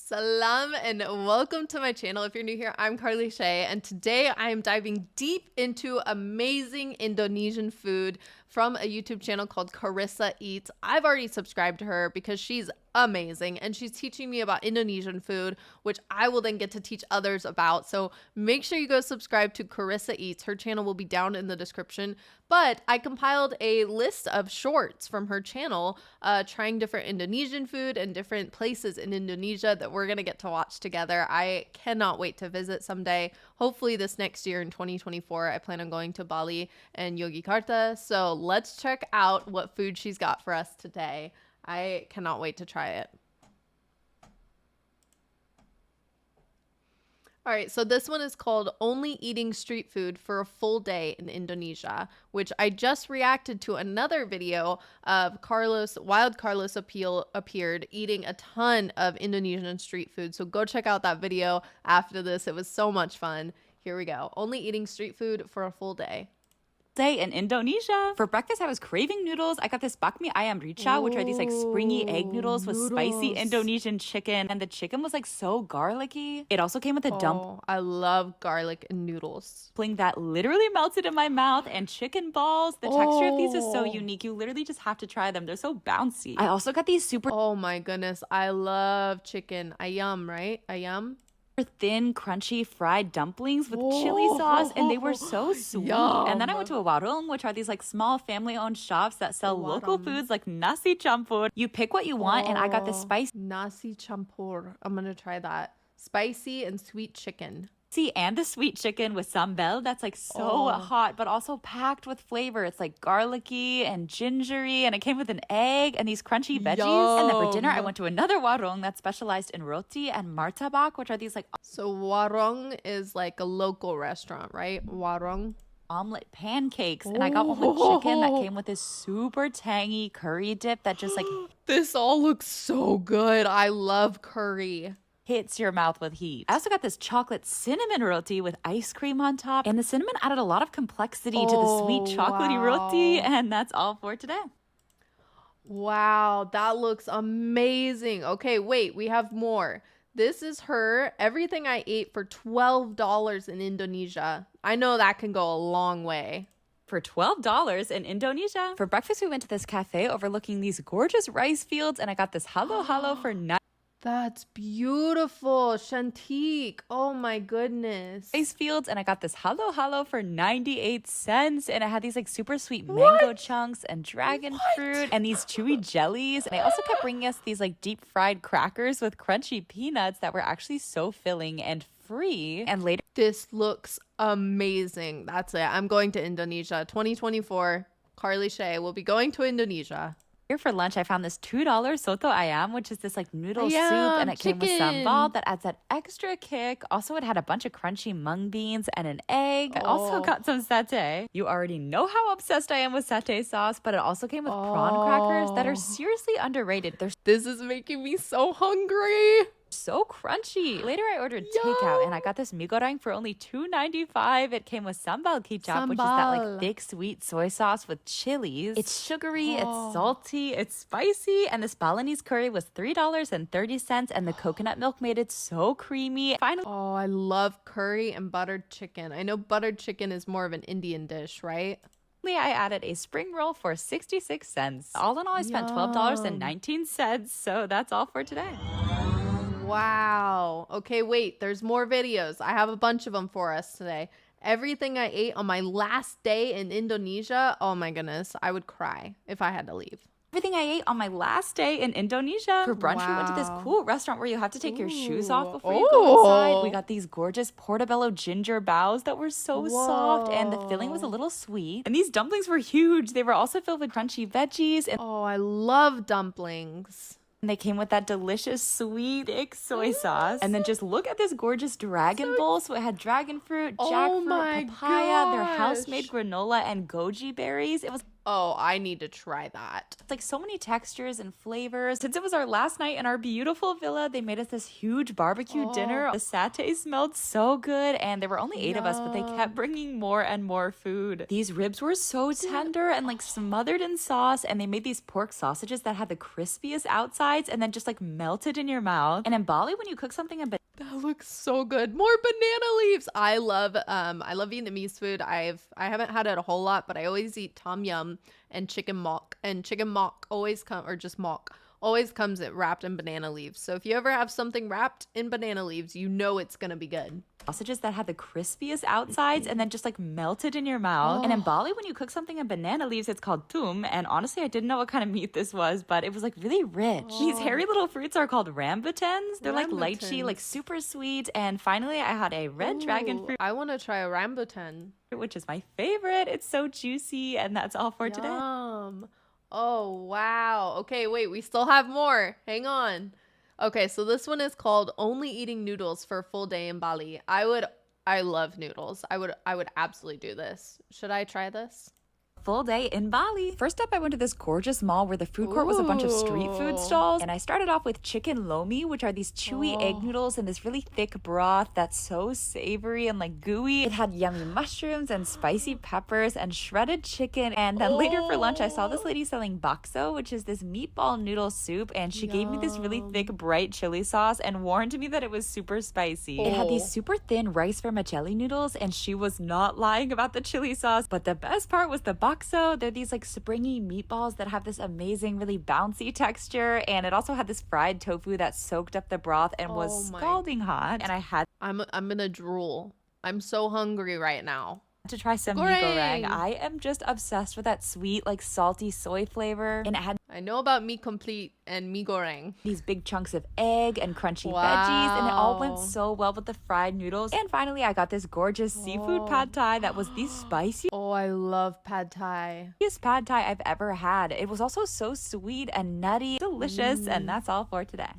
Salam and welcome to my channel. If you're new here, I'm Carlie Shea, and today I am diving deep into amazing Indonesian food from a YouTube channel called Carissa Eats. I've already subscribed to her because she's amazing and she's teaching me about Indonesian food, which I will then get to teach others about. So make sure you go subscribe to Carissa Eats. Her channel will be down in the description. But I compiled a list of shorts from her channel trying different Indonesian food and different places in Indonesia that we're going to get to watch together. I cannot wait to visit someday. Hopefully this next year in 2024, I plan on going to Bali and Yogyakarta. So let's check out what food she's got for us today. I cannot wait to try it. All right, so this one is called Only Eating Street Food for a Full Day in Indonesia, which I just reacted to another video of Wild Carlos appeared eating a ton of Indonesian street food. So go check out that video after this. It was so much fun. Here we go. Only eating street food for a full day. Day in Indonesia. For breakfast, I was craving noodles. I got this bakmi ayam rica, which are these like springy egg noodles with spicy Indonesian chicken. And the chicken was like so garlicky. It also came with a I love garlic and noodles. dumpling that literally melted in my mouth, and chicken balls. The texture of these is so unique. You literally just have to try them. They're so bouncy. I also got these super Oh my goodness. I love chicken. Ayam, right? Ayam? thin, crunchy fried dumplings with chili sauce, and they were so sweet. Yum. And then I went to a warung, which are these like small family-owned shops that sell local foods like nasi campur. You pick what you want, and I got this spicy Nasi campur. I'm gonna try that. Spicy and sweet chicken. and the sweet chicken with sambal that's like so hot but also packed with flavor. It's like garlicky and gingery, and it came with an egg and these crunchy veggies. And then for dinner I went to another warung that specialized in roti and martabak, which are these like So warung is like a local restaurant, right? Warung. omelet pancakes. And I got one with chicken that came with this super tangy curry dip that just like This all looks so good. I love curry. hits your mouth with heat. I also got this chocolate cinnamon roti with ice cream on top, and the cinnamon added a lot of complexity to the sweet chocolatey roti. And that's all for today. Wow, that looks amazing. Okay, wait, we have more. This is her everything I ate for $12 in Indonesia. I know that can go a long way. For $12 in Indonesia. For breakfast, we went to this cafe overlooking these gorgeous rice fields, and I got this halo halo for That's beautiful. Cantik. Oh my goodness. rice fields, and I got this halo halo for 98 cents, and it had these like super sweet mango chunks and dragon fruit and these chewy jellies. And they also kept bringing us these like deep fried crackers with crunchy peanuts that were actually so filling and free. And later This looks amazing. That's it. I'm going to Indonesia 2024. Carlie Shea will be going to Indonesia. here for lunch, I found this $2 soto ayam, which is this like noodle soup, Ayam, and it came with chicken. sambal that adds that extra kick. Also, it had a bunch of crunchy mung beans and an egg. I also got some satay. You already know how obsessed I am with satay sauce, but it also came with prawn crackers that are seriously underrated. They're This is making me so hungry. so crunchy. Later, I ordered takeout, and I got this mie goreng for only $2.95. It came with sambal kicap, which is that like Sambal. thick, sweet soy sauce with chilies. It's sugary, it's salty, it's spicy, and this Balinese curry was $3.30, and the coconut milk made it so creamy. Finally, Oh, I love curry and buttered chicken. I know buttered chicken is more of an Indian dish, right? I added a spring roll for 66 cents. All in all, I spent $12.19, so that's all for today. Wow. Okay, wait. There's more videos. I have a bunch of them for us today. Everything I ate on my last day in Indonesia. Oh my goodness. I would cry if I had to leave. Everything I ate on my last day in Indonesia. For brunch, we went to this cool restaurant where you have to take your shoes off before you go inside. We got these gorgeous portobello ginger bows that were so soft, and the filling was a little sweet. And these dumplings were huge. They were also filled with crunchy veggies, and Oh, I love dumplings. they came with that delicious sweet thick soy sauce. And then just look at this gorgeous dragon bowl. So it had dragon fruit, jackfruit, my papaya, their gosh. house-made granola, and goji berries. It was Oh, I need to try that. It's like so many textures and flavors. Since it was our last night in our beautiful villa, they made us this huge barbecue dinner. The satay smelled so good, and there were only 8 of us, but they kept bringing more and more food. These ribs were so tender and like smothered in sauce, and they made these pork sausages that had the crispiest outsides and then just like melted in your mouth. And in Bali, when you cook something a bit, that looks so good. More banana leaves. I love Vietnamese food. I haven't had it a whole lot, but I always eat tom yum and chicken mok. And chicken mok always always comes wrapped in banana leaves. So if you ever have something wrapped in banana leaves, you know it's gonna be good. Sausages that had the crispiest outsides and then just like melted in your mouth. And in Bali, when you cook something in banana leaves, it's called tum. And honestly, I didn't know what kind of meat this was, but it was like really rich. These hairy little fruits are called rambutans. They're like lychee, like super sweet. And finally, I had a red dragon fruit. I want to try a rambutan, which is my favorite. It's so juicy. And that's all for today. Oh, wow. Okay, wait, we still have more. Hang on. Okay, so this one is called Only Eating Noodles for a Full Day in Bali. I love noodles. I would absolutely do this. Should I try this? Full day in Bali. First up, I went to this gorgeous mall where the food court was a bunch of street food stalls. And I started off with chicken lomi, which are these chewy egg noodles in this really thick broth that's so savory and like gooey. It had yummy mushrooms and spicy peppers and shredded chicken. And then later for lunch, I saw this lady selling bakso, which is this meatball noodle soup. And she gave me this really thick, bright chili sauce and warned me that it was super spicy. It had these super thin rice vermicelli noodles, and she was not lying about the chili sauce. But the best part was the bakso. They're these like springy meatballs that have this amazing, really bouncy texture. And it also had this fried tofu that soaked up the broth and was scalding hot. And I'm gonna drool. I'm so hungry right now. To try some mee goreng. I am just obsessed with that sweet, like salty soy flavor. And it had I know about mee complete and mee goreng. These big chunks of egg and crunchy veggies, and it all went so well with the fried noodles. And finally, I got this gorgeous seafood pad thai that was the spiciest. Oh, I love pad thai. Pad thai I've ever had. It was also so sweet and nutty, delicious, and that's all for today.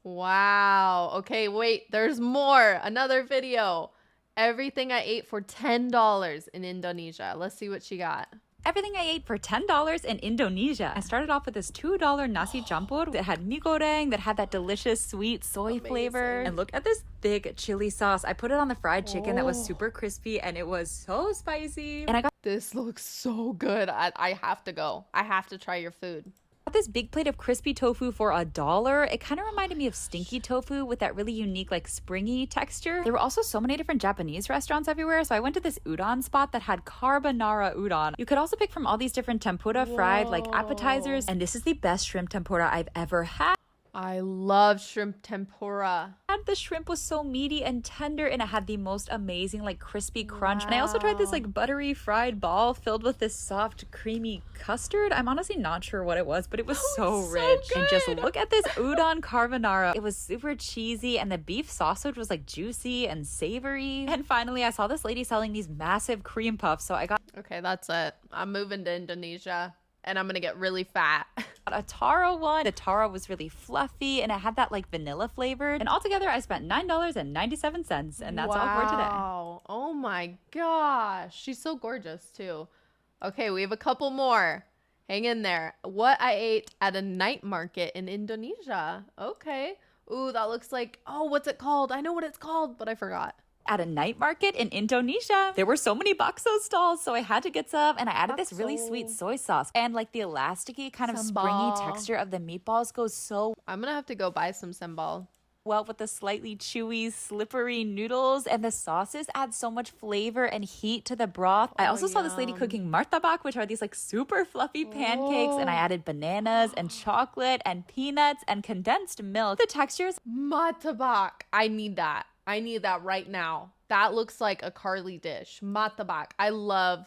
Wow. Okay, wait, there's more. Another video. Everything I ate for $10 in Indonesia. Let's see what she got. Everything I ate for $10 in Indonesia. I started off with this $2 nasi campur that had mee goreng, that had that delicious sweet soy flavor. And look at this thick chili sauce. I put it on the fried chicken that was super crispy, and it was so spicy. And I got this looks so good. I have to go. I have to try your food. This big plate of crispy tofu for $1. It kind of reminded me of stinky tofu with that really unique like springy texture. There were also so many different Japanese restaurants everywhere, so I went to this udon spot that had carbonara udon. You could also pick from all these different tempura fried like appetizers, and this is the best shrimp tempura I've ever had. I love shrimp tempura. The shrimp was so meaty and tender, and it had the most amazing like crispy crunch. And I also tried this like buttery fried ball filled with this soft creamy custard. I'm honestly not sure what it was, but it was so rich. So and just look at this udon carbonara. It was super cheesy, and the beef sausage was like juicy and savory. And finally, I saw this lady selling these massive cream puffs, so I got that's it. I'm moving to Indonesia, and I'm gonna get really fat. A taro one. The taro was really fluffy, and it had that like vanilla flavor. And altogether, I spent $9.97, and that's all for today. Wow. Oh my gosh. She's so gorgeous too. Okay, we have a couple more. Hang in there. What I ate at a night market in Indonesia. Okay. Ooh, that looks like, what's it called? I know what it's called, but I forgot. At a night market in Indonesia. There were so many bakso stalls, so I had to get some, and I added this really sweet soy sauce. And like the elasticy kind of springy texture of the meatballs goes so I'm gonna have to go buy some sambal. Well with the slightly chewy, slippery noodles, and the sauces add so much flavor and heat to the broth. I also saw this lady cooking martabak, which are these like super fluffy pancakes, and I added bananas and chocolate and peanuts and condensed milk. The texture is martabak. I need that. I need that right now. That looks like a Carlie dish. Martabak. I love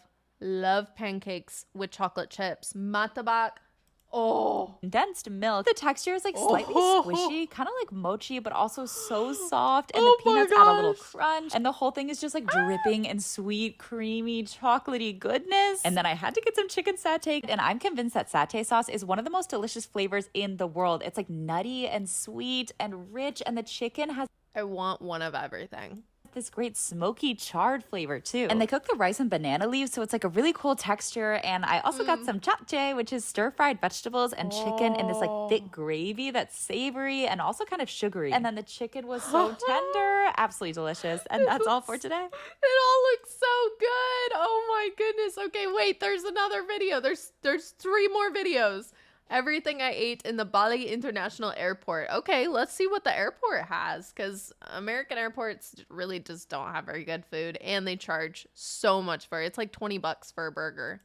pancakes with chocolate chips. Martabak. Oh. Condensed milk. The texture is like slightly squishy, kind of like mochi, but also so soft. And the peanuts add a little crunch. And the whole thing is just like dripping in sweet, creamy, chocolatey goodness. And then I had to get some chicken satay. And I'm convinced that satay sauce is one of the most delicious flavors in the world. It's like nutty and sweet and rich. And the chicken has I want one of everything. this great smoky charred flavor too. And they cook the rice and banana leaves, so it's like a really cool texture. And I also got some japchae, which is stir-fried vegetables and chicken in this like thick gravy that's savory and also kind of sugary. And then the chicken was so tender, absolutely delicious. And that's all for today. It all looks so good. Oh my goodness. Okay, wait, there's another video. There's 3 more videos. Everything I ate in the Bali International Airport. Okay, let's see what the airport has, because American airports really just don't have very good food, and they charge so much for it. It's like $20 for a burger.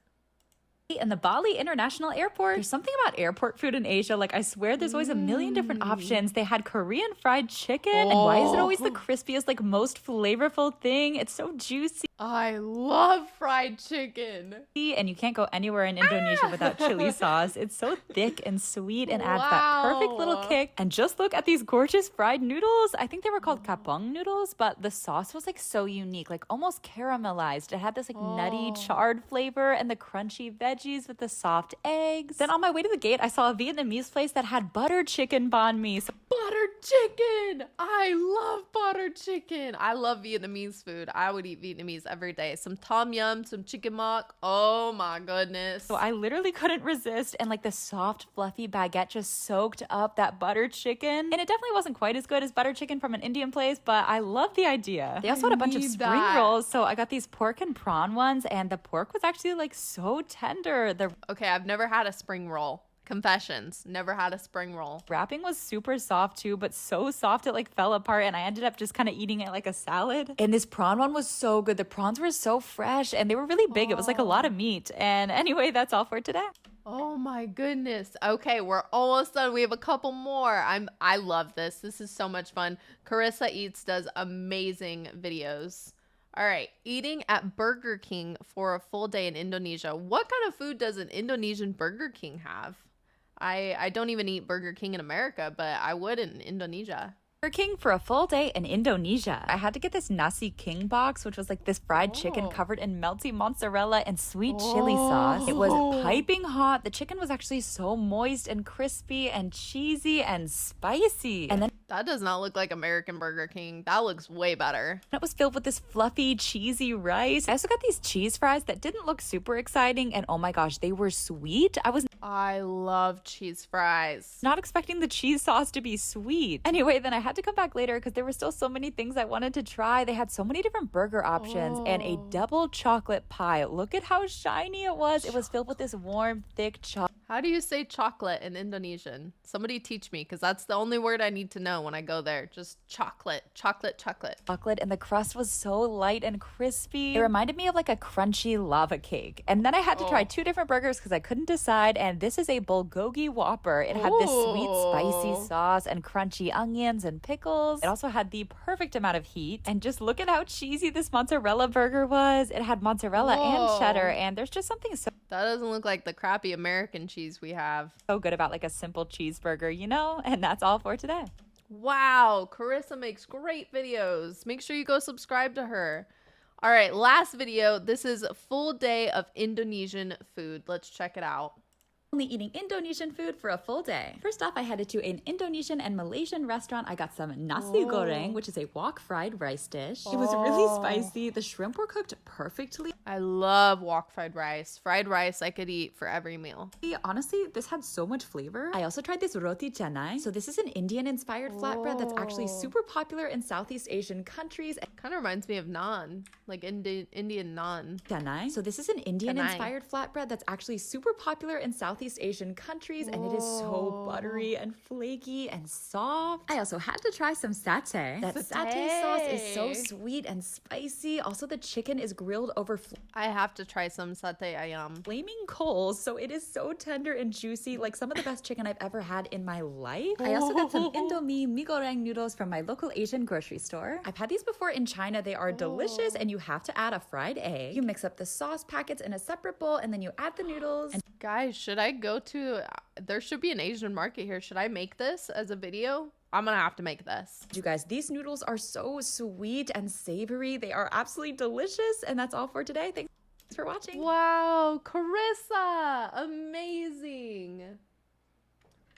In the Bali International Airport. There's something about airport food in Asia. Like, I swear there's always a million different options. They had Korean fried chicken. And why is it always the crispiest, like, most flavorful thing? It's so juicy. I love fried chicken. And you can't go anywhere in Indonesia without chili sauce. It's so thick and sweet and adds that perfect little kick. And just look at these gorgeous fried noodles. I think they were called kapong noodles, but the sauce was like so unique, like almost caramelized. It had this like nutty charred flavor and the crunchy veggies with the soft eggs. Then on my way to the gate, I saw a Vietnamese place that had buttered chicken banh mi. So buttered chicken! I love buttered chicken. I love Vietnamese food. I would eat Vietnamese every day. Some tom yum, some chicken mok. Oh my goodness. So I literally couldn't resist, and like the soft fluffy baguette just soaked up that buttered chicken. And it definitely wasn't quite as good as butter chicken from an Indian place, but I love the idea. They also had a bunch of spring rolls, so I got these pork and prawn ones, and the pork was actually like so tender. Okay, I've never had a spring roll. Confessions, never had a spring roll. Wrapping was super soft too, but so soft it like fell apart, and I ended up just kind of eating it like a salad. And this prawn one was so good. The prawns were so fresh and they were really big. It was like a lot of meat. And anyway, that's all for today. Oh my goodness. Okay, we're almost done. We have a couple more. I love this. This is so much fun. Carissa Eats does amazing videos. All right, eating at Burger King for a full day in Indonesia. What kind of food does an Indonesian Burger King have? I don't even eat Burger King in America, but I would in Indonesia. Burger King for a full day in Indonesia. I had to get this nasi king box, which was like this fried chicken covered in melty mozzarella and sweet chili sauce. It was piping hot. The chicken was actually so moist and crispy and cheesy and spicy. And then that does not look like American Burger King. That looks way better. It was filled with this fluffy, cheesy rice. I also got these cheese fries that didn't look super exciting, and oh my gosh, they were sweet. I love cheese fries. Not expecting the cheese sauce to be sweet. Anyway, then I had to come back later because there were still so many things I wanted to try. They had so many different burger options and a double chocolate pie. Look at how shiny it was. It was filled with this warm, thick chocolate. How do you say chocolate in Indonesian? Somebody teach me, because that's the only word I need to know when I go there. Just chocolate, chocolate, chocolate. Chocolate, and the crust was so light and crispy. It reminded me of like a crunchy lava cake. And then I had to try 2 different burgers because I couldn't decide. And this is a bulgogi Whopper. It had this sweet, spicy sauce and crunchy onions and pickles. It also had the perfect amount of heat. And just look at how cheesy this mozzarella burger was. It had mozzarella and cheddar, and there's just something so that doesn't look like the crappy American cheese we have. So good about like a simple cheeseburger, you know? And that's all for today. Wow, Carissa makes great videos. Make sure you go subscribe to her. All right, last video. This is a full day of Indonesian food. Let's check it out. Only eating Indonesian food for a full day. First off, I headed to an Indonesian and Malaysian restaurant. I got some nasi goreng, which is a wok fried rice dish. It was really spicy. The shrimp were cooked perfectly. I love wok fried rice. Fried rice I could eat for every meal. Honestly, this had so much flavor. I also tried this roti canai. So this is an Indian-inspired flatbread that's actually super popular in Southeast Asian countries. Kind of reminds me of naan, like Indian naan. Canai. So this is an Indian-inspired flatbread that's actually super popular in Southeast Asian countries, and it is so buttery and flaky and soft. I also had to try some satay. That satay sauce is so sweet and spicy. Also, the chicken is grilled over I have to try some satay ayam. Flaming coals, so it is so tender and juicy, like some of the best chicken I've ever had in my life. I also got some Indomie mee goreng noodles from my local Asian grocery store. I've had these before in China. They are delicious, and you have to add a fried egg. You mix up the sauce packets in a separate bowl, and then you add the noodles. And guys, should I go to there should be an Asian market here. Should I make this as a video? I'm gonna have to make this. You guys, these noodles are so sweet and savory. They are absolutely delicious. And that's all for today. Thanks for watching. Wow, Carissa, amazing.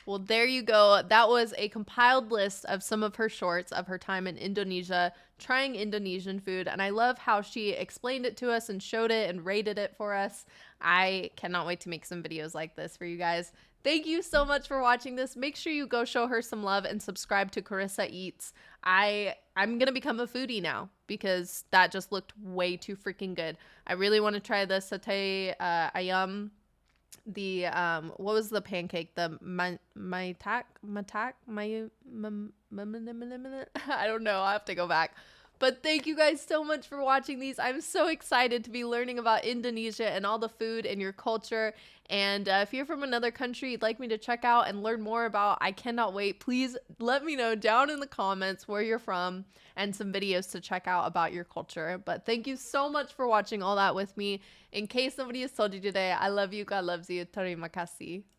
Well, there you go. That was a compiled list of some of her shorts of her time in Indonesia trying Indonesian food. And I love how she explained it to us and showed it and rated it for us. I cannot wait to make some videos like this for you guys. Thank you so much for watching this. Make sure you go show her some love and subscribe to Carissa Eats. I'm going to become a foodie now because that just looked way too freaking good. I really want to try the satay ayam. The what was the pancake? The matak I don't know. I'll have to go back. But thank you guys so much for watching these. I'm so excited to be learning about Indonesia and all the food and your culture. And if you're from another country you'd like me to check out and learn more about, I cannot wait. Please let me know down in the comments where you're from and some videos to check out about your culture. But thank you so much for watching all that with me. In case nobody has told you today, I love you. God loves you. Terima kasih.